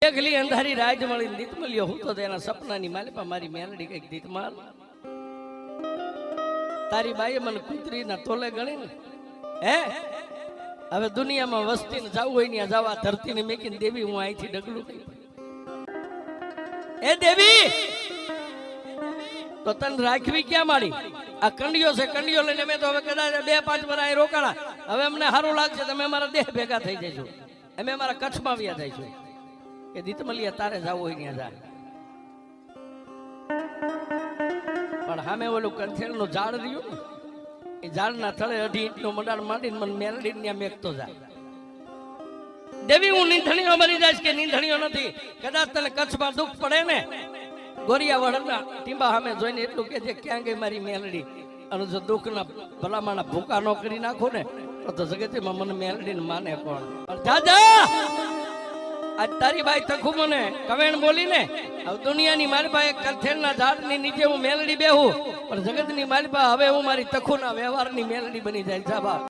એકલી અંધારી રાજ મળી દીત મળ્યો હું તો તેના સપનાની માલિપા મારી મેલડી કઈક દીત માલ તારી બાઈએ મને કુતરીના તોલે ગણી ને હે હવે દુનિયામાં વસ્તીને જવું હોય ને જવા ધરતીને મેકીને દેવી હું અહીંથી ડગલું નહીં એ દેવી તો તને રાખવી ક્યાં મારી આ કંડિયો છે કંડિયો લઈને મેં તો હવે કદાચ 2-5 વર્ષ અહીં રોકાણા હવે અમને સારું લાગશે તમે અમારા દેહ ભેગા થઈ જઈશું અમે અમારા કચ્છમાં આવ્યા જઈશું કે દીતમલિયા તારે જવું હોય ત્યાં જાય પણ સામે ઓલું કંથેરનું ઝાડ રહ્યું ને એ ઝાડના થળે 2.5 ઇંચનો મંડાણ માંડીને મને મેલડી ત્યાં મેકતો જાય દેવી હું નીંધણીઓ મરી જાય કે નીંધણીઓ નથી કદાચ તને કચ્છમાં દુઃખ પડે ને ગોરિયા વડના ટીંબા સામે જોઈને એટલું કે છે ક્યાં ગઈ મારી મેલડી અને જો દુઃખના ભલામાના ભૂકા ન કરી નાખો ને તો જગતમાં મને મેલડીને માને કોણ જા જા આજ તારી બાઈ તખુ મને કવેણ બોલી ને હવે દુનિયાની મારી પાસે કંથેરના ઝાડની નીચે હું મેલડી બેહું પણ જગતની મારી પાસે હવે હું મારી તખુના વ્યવહારની મેલડી બની જાય જા બાપ